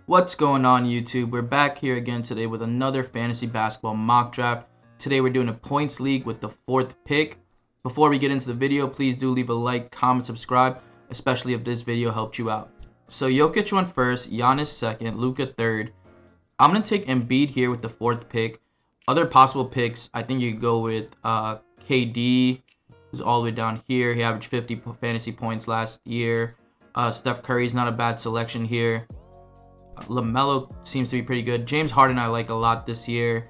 What's going on, YouTube? We're back here again today with another fantasy basketball mock draft. Today we're doing a points league with the 4th pick. Before we get into the video, please do leave a like, comment, subscribe, especially if this video helped you out. So Jokic went first, Giannis second, Luka third. I'm going to take Embiid here with the 4th pick. Other possible picks, I think you could go with KD, who's all the way down here. He averaged 50 fantasy points last year. Steph Curry's not a bad selection here. LaMelo seems to be pretty good. James Harden I like a lot this year.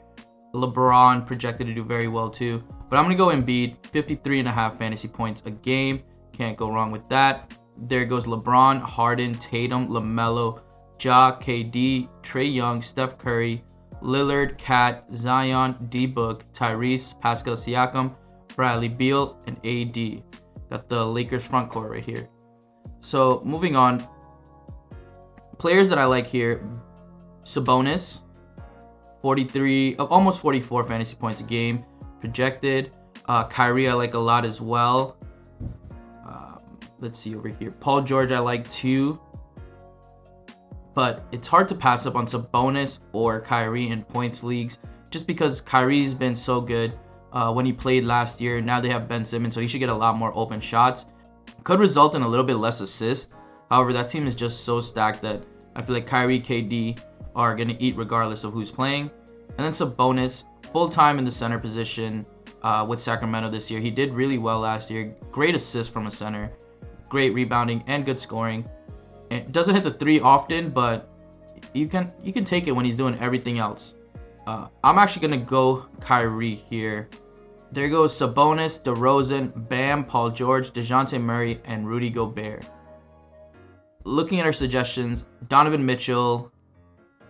LeBron projected to do very well too. But I'm going to go Embiid, 53.5 fantasy points a game. Can't go wrong with that. There goes LeBron, Harden, Tatum, LaMelo, Ja, KD, Trae Young, Steph Curry, Lillard, Cat, Zion, D-Book, Tyrese, Pascal Siakam, Bradley Beal, and AD. Got the Lakers front court right here. So moving on, players that I like here: Sabonis, 43, almost 44 fantasy points a game projected. Kyrie I like a lot as well. Let's see over here. Paul George I like too, but it's hard to pass up on Sabonis or Kyrie in points leagues just because Kyrie's been so good when he played last year. Now they have Ben Simmons, so he should get a lot more open shots. Could result in a little bit less assists. However, that team is just so stacked that I feel like Kyrie, KD are going to eat regardless of who's playing. And then Sabonis, full-time in the center position with Sacramento this year. He did really well last year. Great assist from a center. Great rebounding and good scoring. It doesn't hit the 3 often, but you can take it when he's doing everything else. I'm actually going to go Kyrie here. There goes Sabonis, DeRozan, Bam, Paul George, DeJounte Murray, and Rudy Gobert. Looking at our suggestions, Donovan Mitchell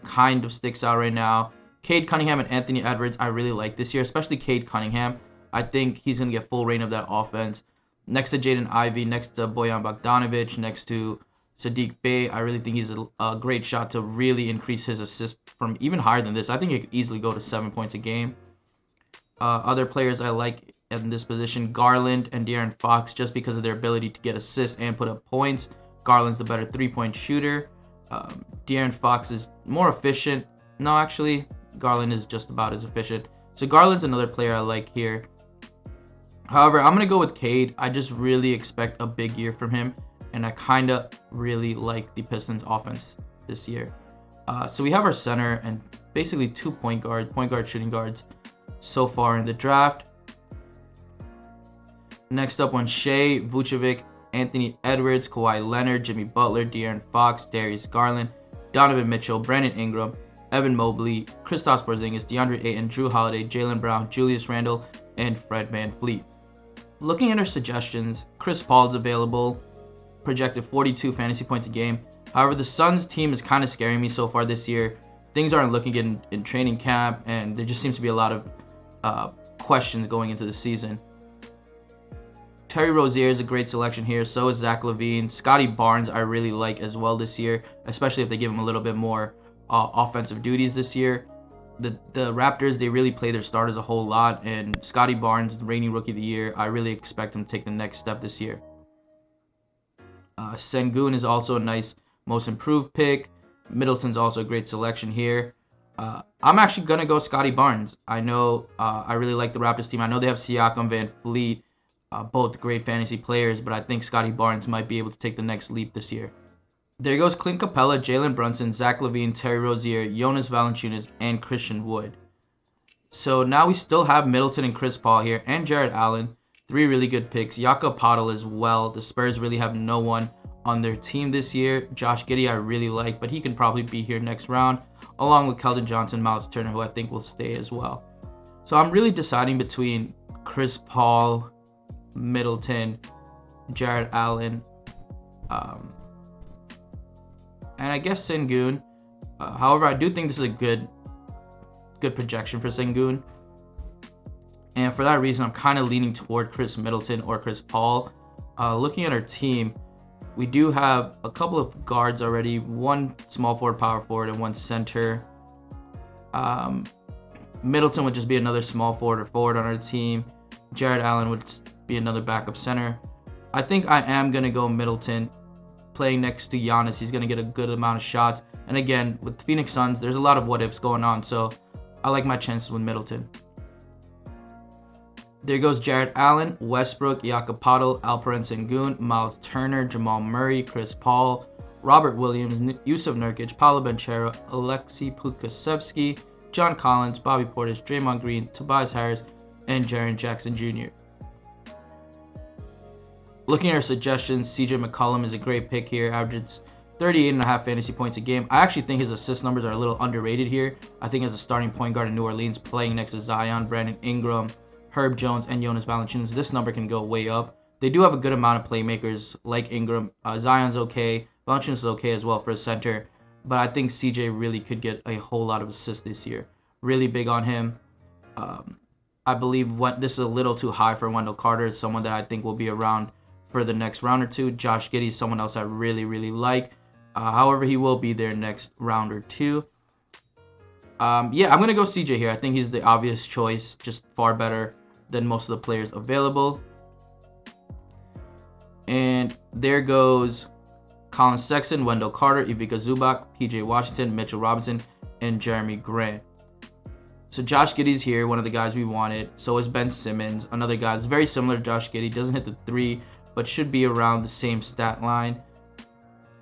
kind of sticks out right now. Cade Cunningham and Anthony Edwards I really like this year, especially Cade Cunningham. I think he's going to get full reign of that offense. Next to Jaden Ivey, next to Bojan Bogdanovic, next to Sadiq Bey, I really think he's a great shot to really increase his assist from even higher than this. I think he could easily go to 7 points a game. Other players I like in this position: Garland and De'Aaron Fox, just because of their ability to get assists and put up points. Garland's the better 3-point shooter. De'Aaron Fox is more efficient. No, actually, Garland is just about as efficient. So Garland's another player I like here. However, I'm going to go with Cade. I just really expect a big year from him, and I kind of really like the Pistons offense this year. So we have our center and basically 2 point guard shooting guards so far in the draft. Next up went Shea, Vucevic, Anthony Edwards, Kawhi Leonard, Jimmy Butler, De'Aaron Fox, Darius Garland, Donovan Mitchell, Brandon Ingram, Evan Mobley, Kristaps Porzingis, DeAndre Ayton, Drew Holiday, Jaylen Brown, Julius Randle, and Fred VanVleet. Looking at our suggestions, Chris Paul's available, projected 42 fantasy points a game. However, the Suns team is kind of scaring me so far this year. Things aren't looking good in training camp, and there just seems to be a lot of questions going into the season. Terry Rozier is a great selection here. So is Zach LaVine. Scotty Barnes I really like as well this year, especially if they give him a little bit more offensive duties this year. The Raptors, they really play their starters a whole lot, and Scotty Barnes, the reigning rookie of the year, I really expect him to take the next step this year. Sengun is also a nice most improved pick. Middleton's also a great selection here. I'm actually going to go Scotty Barnes. I know I really like the Raptors team. I know they have Siakam, VanVleet, both great fantasy players, but I think Scotty Barnes might be able to take the next leap this year. There goes Clint Capella, Jalen Brunson, Zach LaVine, Terry Rozier, Jonas Valanciunas, and Christian Wood. So now we still have Middleton and Chris Paul here, and Jared Allen. 3 really good picks. Jakob Poeltl as well. The Spurs really have no one on their team this year. Josh Giddey I really like, but he can probably be here next round, along with Keldon Johnson, Miles Turner, who I think will stay as well. So I'm really deciding between Chris Paul, Middleton, Jared Allen, and I guess Sengun. However, I do think this is a good projection for Sengun. And for that reason, I'm kind of leaning toward Chris Middleton or Chris Paul. Looking at our team, we do have a couple of guards already. 1 small forward, power forward, and 1 center. Middleton would just be another small forward or forward on our team. Jared Allen would be another backup center. I think I am going to go Middleton playing next to Giannis, he's going to get a good amount of shots. And again, with the Phoenix Suns, there's a lot of what ifs going on, so I like my chances with Middleton. There goes Jarrett Allen, Westbrook, Jakob Poeltl, Alperen Sengun, Miles Turner, Jamal Murray, Chris Paul, Robert Williams, Yusuf Nurkic, Paolo Banchero, Alexei Pukasevsky, John Collins, Bobby Portis, Draymond Green, Tobias Harris, and Jaren Jackson Jr. Looking at our suggestions, CJ McCollum is a great pick here, averages 38.5 fantasy points a game. I actually think his assist numbers are a little underrated here. I think as a starting point guard in New Orleans, playing next to Zion, Brandon Ingram, Herb Jones, and Jonas Valanciunas, this number can go way up. They do have a good amount of playmakers like Ingram. Zion's okay. Valanciunas is okay as well for a center. But I think CJ really could get a whole lot of assists this year. Really big on him. I believe this is a little too high for Wendell Carter. It's someone that I think will be around for the next round or two. Josh Giddey is someone else I really, really like. However, he will be there next round or two. Yeah, I'm going to go CJ here. I think he's the obvious choice. Just far better than most of the players available. And there goes Colin Sexton, Wendell Carter, Ivica Zubac, PJ Washington, Mitchell Robinson, and Jeremy Grant. So Josh Giddey's here, one of the guys we wanted. So is Ben Simmons, another guy that's very similar to Josh Giddey. Doesn't hit the 3, but should be around the same stat line.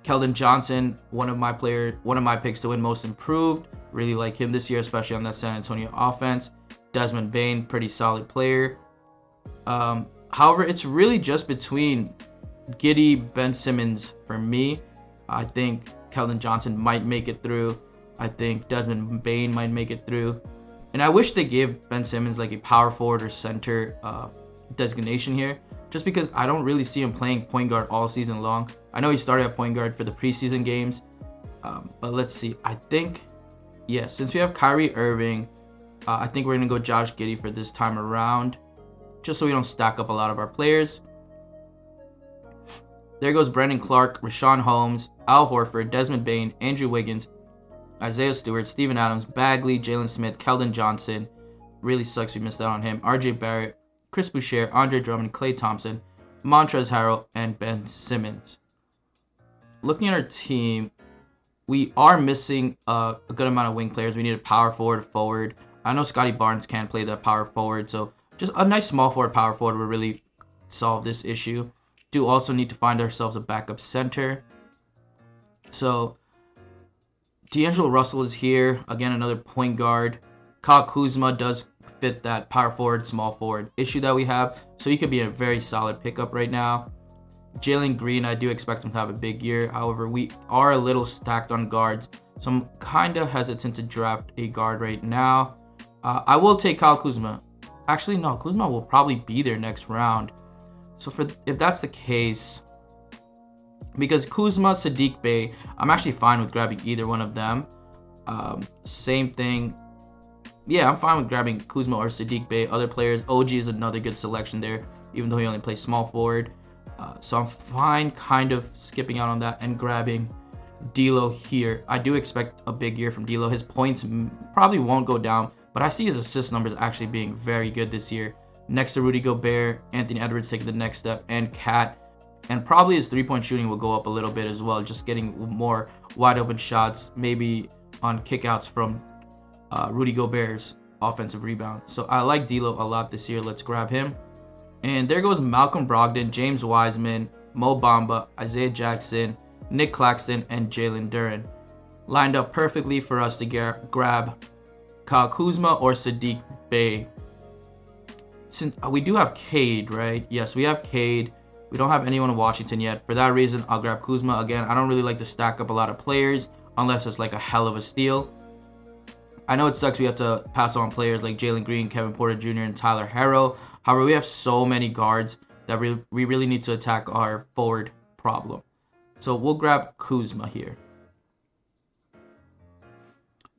Keldon Johnson, one of my picks to win Most Improved. Really like him this year, especially on that San Antonio offense. Desmond Bane, pretty solid player. However, it's really just between Giddey, Ben Simmons for me. I think Keldon Johnson might make it through. I think Desmond Bane might make it through. And I wish they gave Ben Simmons like a power forward or center designation here, just because I don't really see him playing point guard all season long. I know he started at point guard for the preseason games, but let's see. I think, yeah, since we have Kyrie Irving, I think we're going to go Josh Giddey for this time around, just so we don't stack up a lot of our players. There goes Brandon Clark, Rashawn Holmes, Al Horford, Desmond Bane, Andrew Wiggins, Isaiah Stewart, Steven Adams, Bagley, Jalen Smith, Keldon Johnson. Really sucks we missed out on him. RJ Barrett, Chris Boucher, Andre Drummond, Klay Thompson, Montrezl Harrell, and Ben Simmons. Looking at our team, we are missing a good amount of wing players. We need a power forward. I know Scotty Barnes can't play that power forward, so just a nice small forward, power forward would really solve this issue. Do also need to find ourselves a backup center. So D'Angelo Russell is here. Again, another point guard. Kyle Kuzma does fit that power forward, small forward issue that we have. So he could be a very solid pickup right now. Jalen Green, I do expect him to have a big year. However, we are a little stacked on guards. So I'm kind of hesitant to draft a guard right now. I will take Kyle Kuzma. Actually, no, Kuzma will probably be there next round. So if that's the case, because Kuzma, Sadiq Bey, I'm actually fine with grabbing either one of them. Same thing. Yeah, I'm fine with grabbing Kuzma or Sadiq Bey. Other players, OG is another good selection there, even though he only plays small forward. So I'm fine kind of skipping out on that and grabbing D'Lo here. I do expect a big year from D'Lo. His points probably won't go down, but I see his assist numbers actually being very good this year. Next to Rudy Gobert, Anthony Edwards taking the next step, and Cat. And probably his three-point shooting will go up a little bit as well, just getting more wide open shots, maybe on kickouts from Rudy Gobert's offensive rebound. So I like D'Lo a lot this year. Let's grab him. And there goes Malcolm Brogdon, James Wiseman, Mo Bamba, Isaiah Jackson, Nick Claxton, and Jalen Duren. Lined up perfectly for us to grab Kyle Kuzma or Sadiq Bey. Since we do have Cade, right? Yes, we have Cade. We don't have anyone in Washington yet. For that reason, I'll grab Kuzma. Again, I don't really like to stack up a lot of players unless it's like a hell of a steal. I know it sucks we have to pass on players like Jalen Green, Kevin Porter Jr., and Tyler Herro. However, we have so many guards that we really need to attack our forward problem. So we'll grab Kuzma here.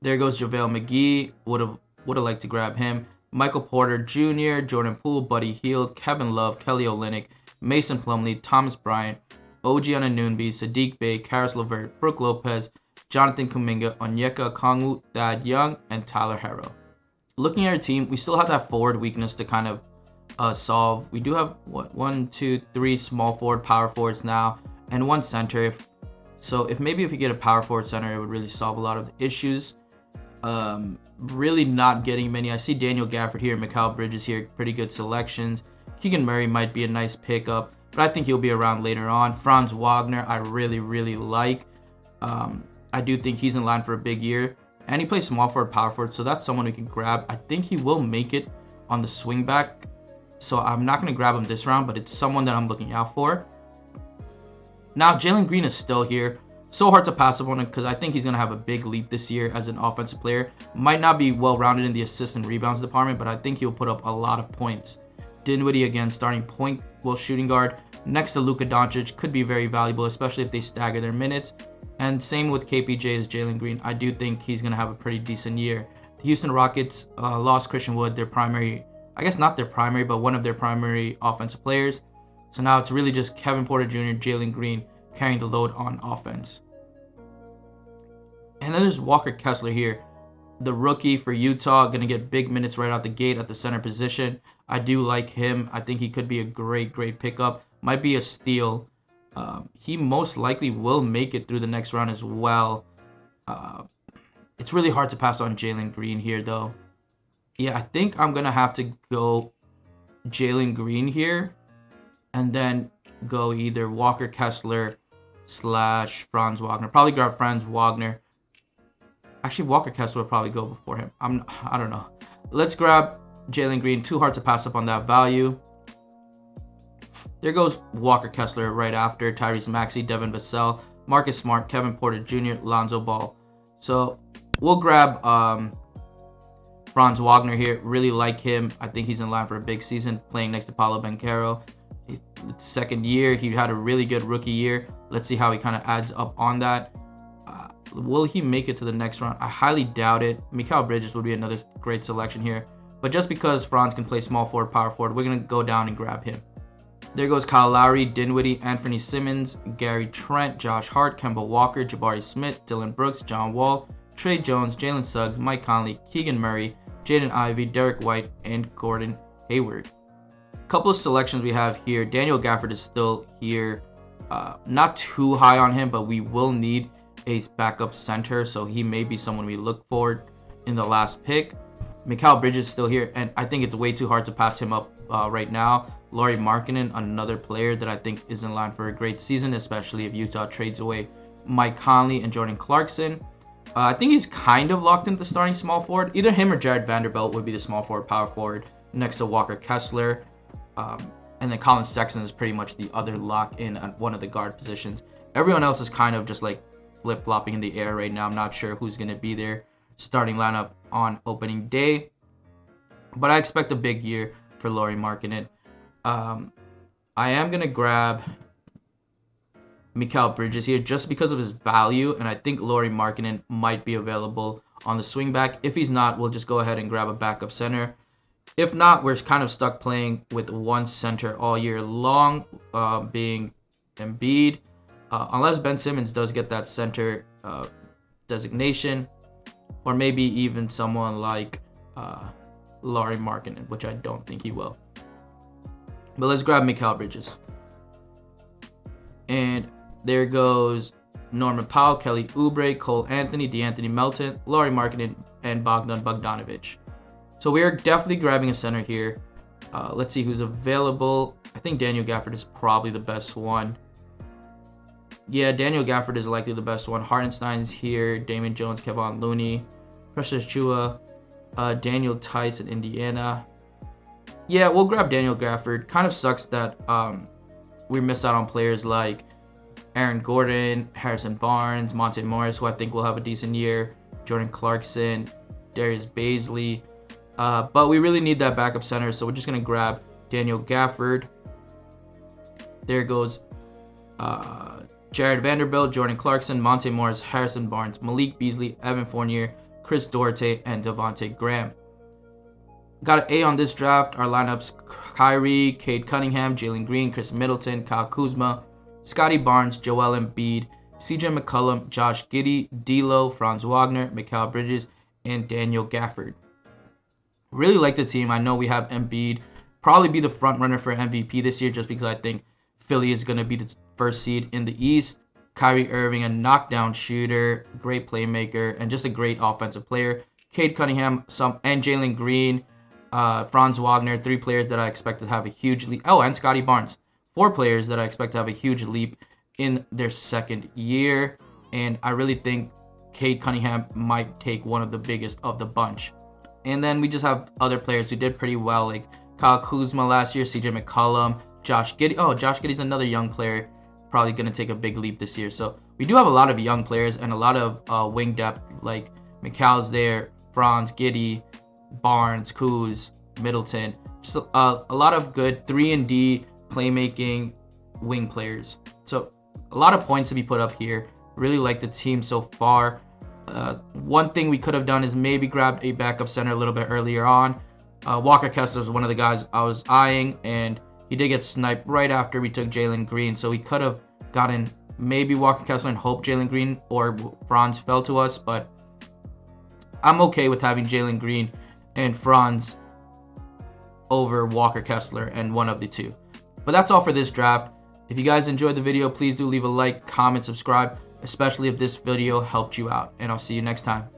There goes JaVale McGee. Would have liked to grab him. Michael Porter Jr., Jordan Poole, Buddy Hield, Kevin Love, Kelly Olynyk, Mason Plumlee, Thomas Bryant, OG Anunoby, Sadiq Bey, Karis LeVert, Brook Lopez, Jonathan Kuminga, Onyeka Okongwu, Thad Young, and Tyler Herro. Looking at our team, we still have that forward weakness to kind of solve. We do have, 1, 2, 3 small forward, power forwards now, and one center. If maybe if you get a power forward center, it would really solve a lot of the issues. Really not getting many. I see Daniel Gafford here, Mikal Bridges here, pretty good selections. Keegan Murray might be a nice pickup, but I think he'll be around later on. Franz Wagner, I really like. I do think he's in line for a big year, and he plays small forward, power forward, so that's someone we can grab. I think he will make it on the swing back, so I'm not going to grab him this round, but it's someone that I'm looking out for. Now, Jalen Green is still here. So hard to pass up on him because I think he's going to have a big leap this year as an offensive player. Might not be well-rounded in the assists and rebounds department, but I think he'll put up a lot of points. Dinwiddie, again, starting point, shooting guard. Next to Luka Doncic, could be very valuable, especially if they stagger their minutes. And same with KPJ as Jalen Green. I do think he's going to have a pretty decent year. The Houston Rockets lost Christian Wood, their primary, I guess not their primary, but one of their primary offensive players. So now it's really just Kevin Porter Jr., Jalen Green carrying the load on offense. And then there's Walker Kessler here, the rookie for Utah, going to get big minutes right out the gate at the center position. I do like him. I think he could be a great pickup. Might be a steal. He most likely will make it through the next round as well. It's really hard to pass on Jalen Green here, though. Yeah, I think I'm going to have to go Jalen Green here and then go either Walker Kessler / Franz Wagner. Probably grab Franz Wagner. Actually, Walker Kessler will probably go before him. I don't know. Let's grab Jalen Green. Too hard to pass up on that value. There goes Walker Kessler right after. Tyrese Maxey, Devin Vassell, Marcus Smart, Kevin Porter Jr., Lonzo Ball. So we'll grab Franz Wagner here. Really like him. I think he's in line for a big season, playing next to Paolo Banchero. It's second year. He had a really good rookie year. Let's see how he kind of adds up on that. Will he make it to the next round? I highly doubt it. Mikal Bridges would be another great selection here. But just because Franz can play small forward, power forward, we're going to go down and grab him. There goes Kyle Lowry, Dinwiddie, Anthony Simmons, Gary Trent, Josh Hart, Kemba Walker, Jabari Smith, Dylan Brooks, John Wall, Trey Jones, Jalen Suggs, Mike Conley, Keegan Murray, Jaden Ivey, Derek White, and Gordon Hayward. A couple of selections we have here. Daniel Gafford is still here. Not too high on him, but we will need a backup center, so he may be someone we look for in the last pick. Mikal Bridges is still here, and I think it's way too hard to pass him up right now. Lauri Markkanen, another player that I think is in line for a great season, especially if Utah trades away Mike Conley and Jordan Clarkson. I think he's kind of locked into starting small forward. Either him or Jared Vanderbilt would be the small forward, power forward next to Walker Kessler. And then Colin Sexton is pretty much the other lock in at one of the guard positions. Everyone else is kind of just like flip-flopping in the air right now. I'm not sure who's going to be there starting lineup on opening day. But I expect a big year for Lauri Markkanen. I am going to grab Mikal Bridges here just because of his value, and I think Lauri Markkanen might be available on the swing back. If he's not, we'll just go ahead and grab a backup center. If not, we're kind of stuck playing with one center all year long, being Embiid. Unless Ben Simmons does get that center designation, or maybe even someone like Lauri Markkanen, which I don't think he will. But let's grab Mikal Bridges. And there goes Norman Powell, Kelly Oubre, Cole Anthony, DeAnthony Melton, Lauri Markkanen, and Bogdan Bogdanovic. So we are definitely grabbing a center here. Let's see who's available. I think Daniel Gafford is probably the best one. Yeah, Daniel Gafford is likely the best one. Hartenstein's here. Damian Jones, Kevon Looney, Precious Chua, Daniel Tice in Indiana. Yeah, we'll grab Daniel Gafford. Kind of sucks that we miss out on players like Aaron Gordon, Harrison Barnes, Monte Morris, who I think will have a decent year, Jordan Clarkson, Darius Baisley. But we really need that backup center, so we're just going to grab Daniel Gafford. There goes Jared Vanderbilt, Jordan Clarkson, Monte Morris, Harrison Barnes, Malik Beasley, Evan Fournier, Chris Duarte, and Devontae Graham. Got an A on this draft. Our lineups: Kyrie, Cade Cunningham, Jalen Green, Chris Middleton, Kyle Kuzma, Scotty Barnes, Joel Embiid, CJ McCollum, Josh Giddey, D'Lo, Franz Wagner, Mikal Bridges, and Daniel Gafford. Really like the team. I know we have Embiid probably be the front runner for MVP this year, just because I think Philly is going to be the first seed in the East. Kyrie Irving, a knockdown shooter, great playmaker, and just a great offensive player. Cade Cunningham, and Jalen Green, Franz Wagner, 3 players that I expect to have a huge leap. Oh, and Scotty Barnes, 4 players that I expect to have a huge leap in their second year. And I really think Cade Cunningham might take one of the biggest of the bunch. And then we just have other players who did pretty well, like Kyle Kuzma last year, CJ McCollum, Josh Giddey. Oh, Josh Giddey's another young player, probably going to take a big leap this year. So we do have a lot of young players and a lot of wing depth, like McCall's there, Franz, Giddey, Barnes, Kuz, Middleton. Just a lot of good 3-and-D playmaking wing players. So a lot of points to be put up here. Really like the team so far. One thing we could have done is maybe grabbed a backup center a little bit earlier on. Walker Kessler was one of the guys I was eyeing, and he did get sniped right after we took Jalen Green. So we could have gotten maybe Walker Kessler and hope Jalen Green or Franz fell to us, but I'm okay with having Jalen Green and Franz over Walker Kessler and one of the two. But that's all for this draft. If you guys enjoyed the video, please do leave a like, comment, subscribe, especially if this video helped you out. And I'll see you next time.